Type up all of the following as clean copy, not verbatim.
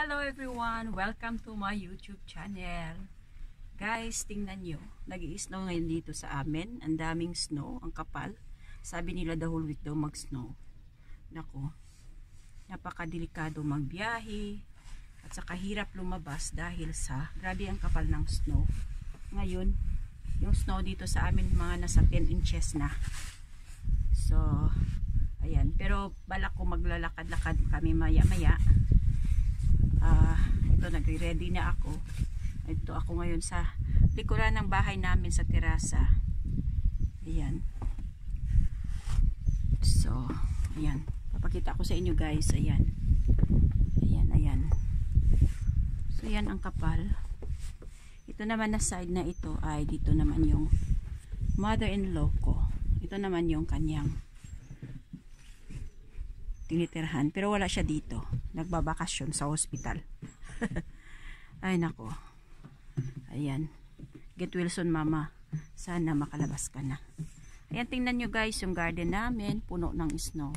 Hello everyone! Welcome to my YouTube channel. Guys, tingnan nyo. Nag-i-snow ngayon dito sa amin. Ang daming snow, ang kapal. Sabi nila the whole week daw mag-snow. Nako, napakadelikado magbiyahe. At saka hirap lumabas dahil sa grabe ang kapal ng snow. Ngayon, yung snow dito sa amin mga nasa 10 inches na. So, ayan. Pero balak ko maglalakad-lakad kami maya-maya. Ito, nagre-ready na ako. Ito ako ngayon sa likuran ng bahay namin sa terasa. Ayan. So, ayan. Papakita ko sa inyo guys. Ayan. Ayan, ayan. So, yan ang kapal. Ito naman na side na ito ay dito naman yung mother-in-law ko. Ito naman yung kanyang tinitirhan. Pero wala siya dito. Nagbabakasyon sa hospital. Ay nako. Ayan. Get well soon mama. Sana makalabas ka na. Ayan, tingnan nyo guys yung garden namin. Puno ng snow.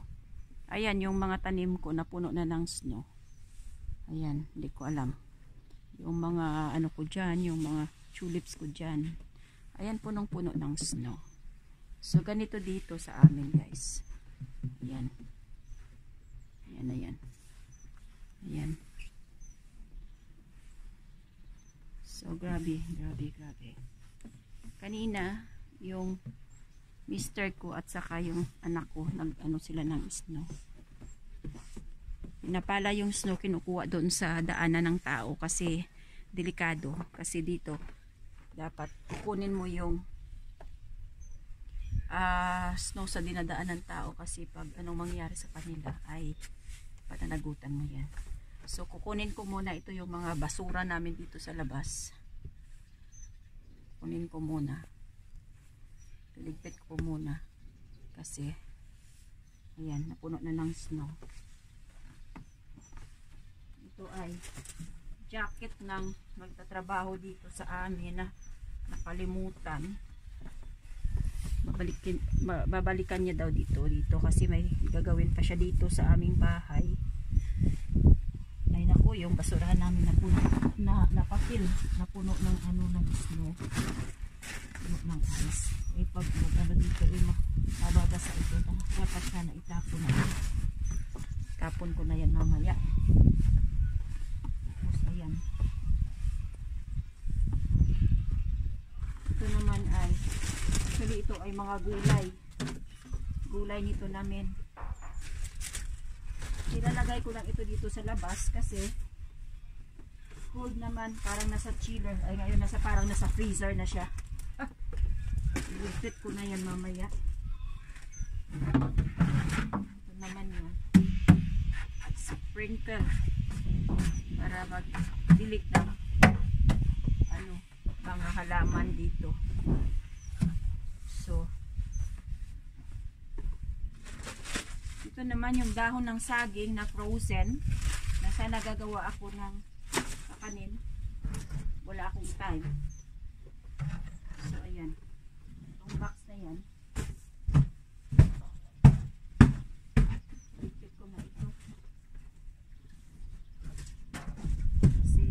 Ayan yung mga tanim ko na puno na ng snow. Ayan. Hindi ko alam. Yung mga ano ko dyan. Yung mga tulips ko dyan. Ayan, punong-puno ng snow. So ganito dito sa amin guys. Ayan. Ayan, ayan. Ayan. So, grabe, grabe, grabe. Kanina, yung mister ko at saka yung anak ko, nag-ano sila ng snow. Pinapala yung snow, kinukuha doon sa daanan ng tao kasi delikado. Kasi dito, dapat kukunin mo yung snow sa dinadaan ng tao kasi pag anong mangyari sa kanila ay patanagutan mo yan. So kukunin ko muna ito yung mga basura namin dito sa labas. Kunin ko muna. Piligpit ko muna kasi ayan, napuno na ng snow. Ito ay jacket ng magtatrabaho dito sa amin na nakalimutan. Babalikan niya daw dito kasi may gagawin pa siya dito sa aming bahay. Ay naku, yung basurahan namin napakil, napuno ng ano ng snow, puno ng ice. Eh pag ano dito mababasa ito, dapat sana itapon na yan. Tapon ko na yan mamaya. Tapos ayan, ito naman ay actually ito ay mga gulay nito namin. Nilalagay ko lang ito dito sa labas kasi cold naman, parang nasa chiller. Ay ngayon parang nasa freezer na siya. I-fit ko na yan mamaya. Ito naman yun, sprinkle para magdilig ng ano, mga halaman dito. So ito naman yung dahon ng saging na frozen na sana gagawa ako ng kakanin. Wala akong time. So ayan, itong box na yan, ipit ko na ito kasi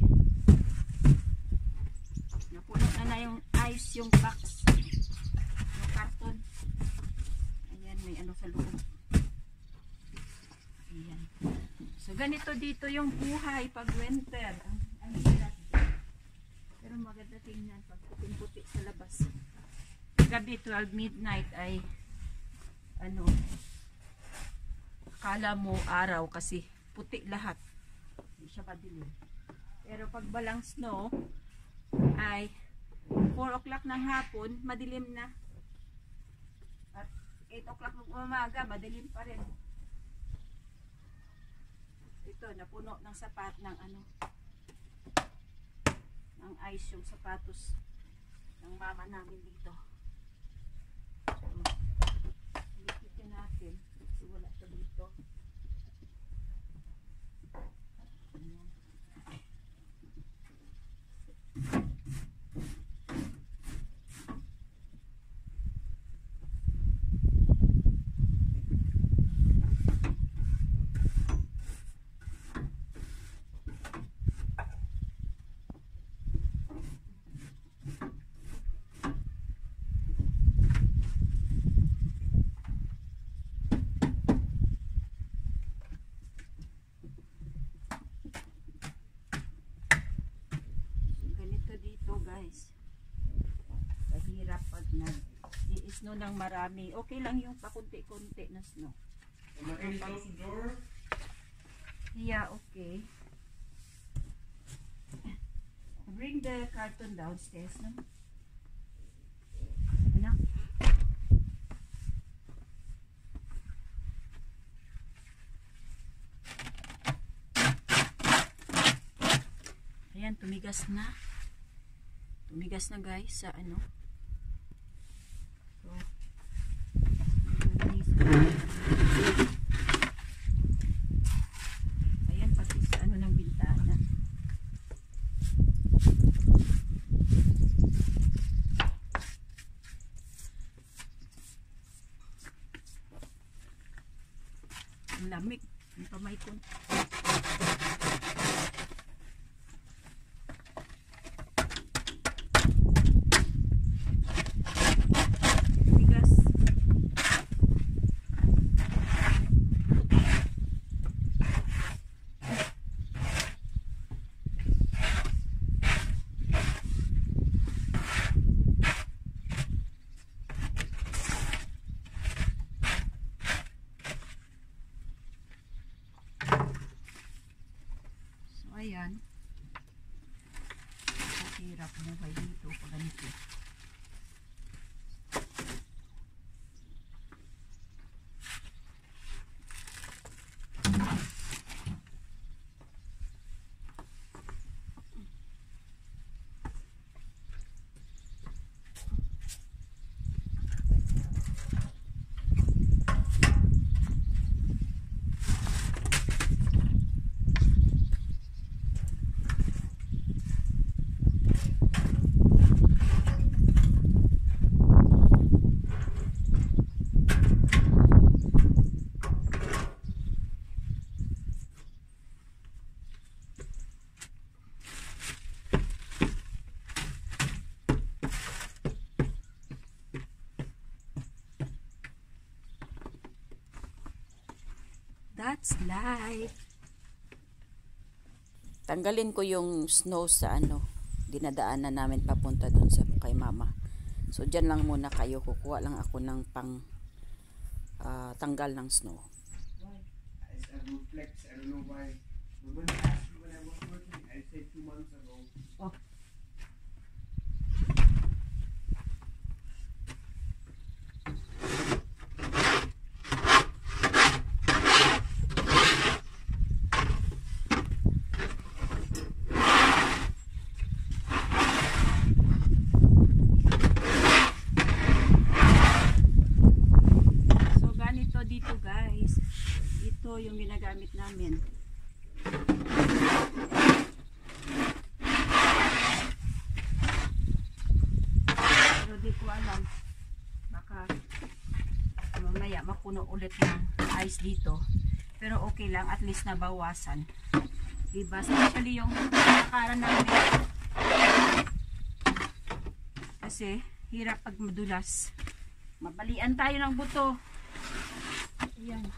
napuno na yung ice yung box, yung karton. Ayan, may ano sa loob. Ayan. So ganito dito yung buhay pag winter. Ang hirap. Pero maganda tingnan pag puting-puti sa labas. Gabi 12 midnight ay ano, akala mo araw kasi puti lahat. Hindi siya madilim. Pero pag balang snow ay 4 o'clock ng hapon madilim na. At 8 o'clock ng umaga madilim pa rin. Ito, napuno ng sapat ng ano, ng ice yung sapatos ng mama namin dito. So, likitin natin kasi wala ito dito. Ayan. snow ng marami. Okay lang yung pakunti-kunti na snow. Can you close the door? Yeah, okay. Bring the carton downstairs, no? Anak. Ayan, tumigas na. Tumigas na guys sa ano. So, ayan, pati sa ano ng bintana. Ang lamig. Ang kamay ko. Bigas. Ayan. Hirap buhay dito pag ganito. That's life. Tanggalin ko yung snow sa ano, dinadaanan namin papunta dun sa kay mama. So dyan lang muna kayo, kukuha lang ako ng pang tanggal ng snow. It's a good flex. I don't know why. When I was working, I said 2 months ago. Oh. Dito guys, ito yung ginagamit namin. Pero di ko alam, baka mamaya mapuno ulit ng ice dito. Pero okay lang, at least nabawasan. Diba? Especially yung lakaran namin. Kasi hirap pag madulas. Mabalian tayo ng buto. Ayan.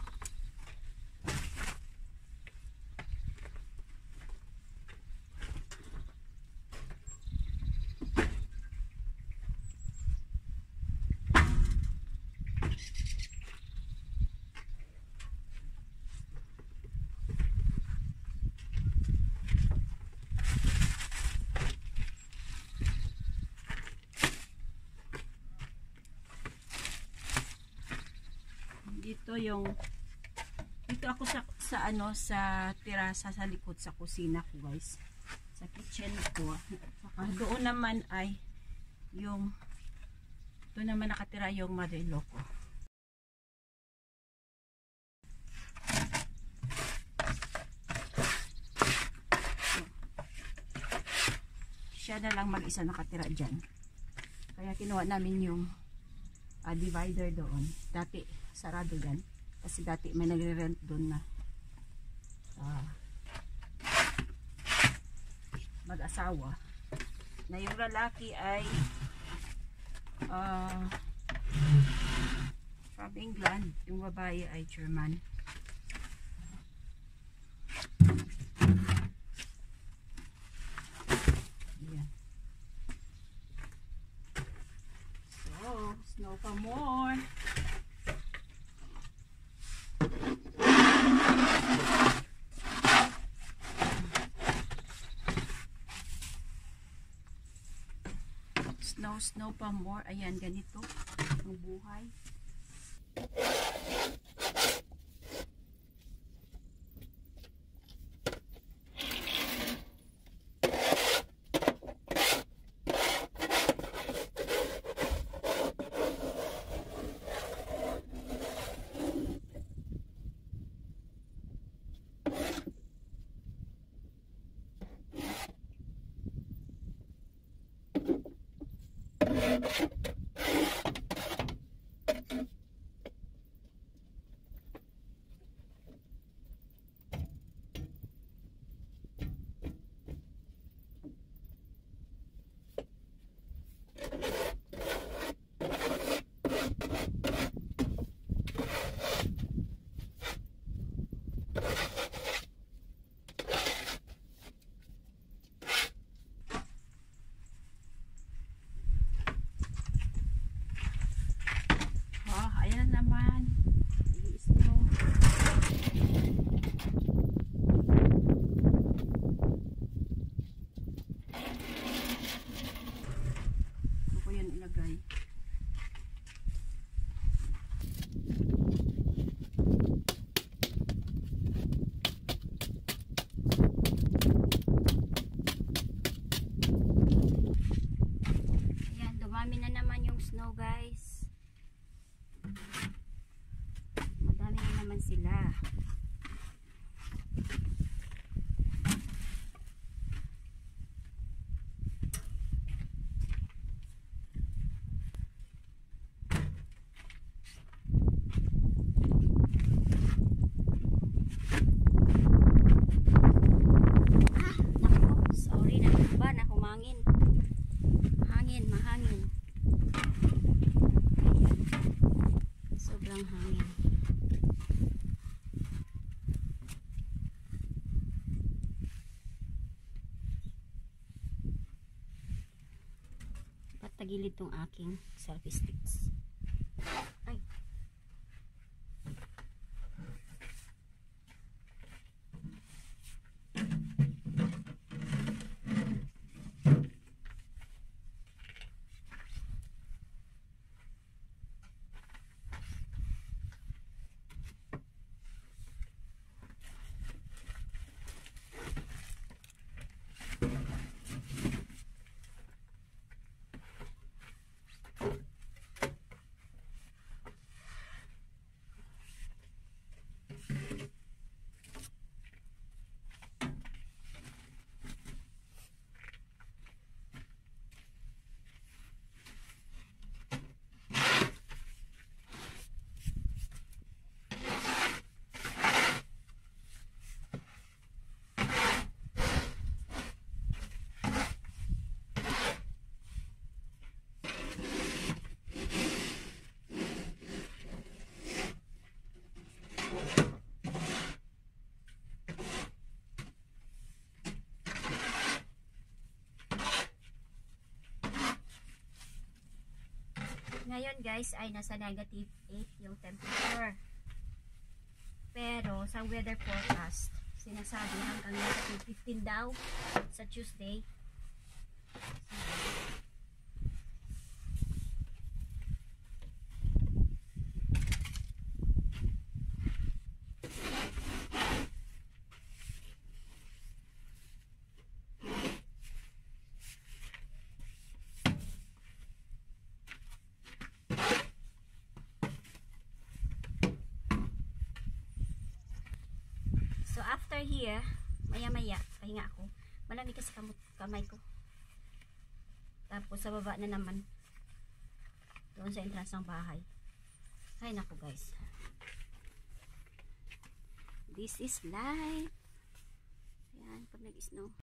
Dito ako sa ano sa terasa sa likod sa kusina ko guys, sa kitchen ko. Saka doon naman ay yung doon naman nakatira yung mother-in-law ko. Siya na lang mag-isa nakatira dyan, kaya kinuha namin yung divider doon. Dati sarado yan kasi dati may nagre-rent doon na mag-asawa na yung lalaki ay from England, yung babae ay German. Ayan. So, snow pa more. snow pa more. Ayan, ganito ang buhay. Ayan na naman. Snow. Ito ko yan ilagay. Ayan, dumami na naman yung snow, guys. Madami na naman sila. Naku, sorry na ba na humangin. Mahangin. Sobrang hangin. Patagilid tong aking selfie sticks. Ay. Ngayon guys ay nasa negative 8 yung temperature. Pero sa weather forecast, sinasabi hanggang negative 15 daw sa Tuesday. So after here, maya-maya, pahinga ako. Malamig kasi kamay ko. Tapos sa baba na naman. Doon sa entrance ng bahay. Ay naku guys. This is life. Ayan, pag nag-snow.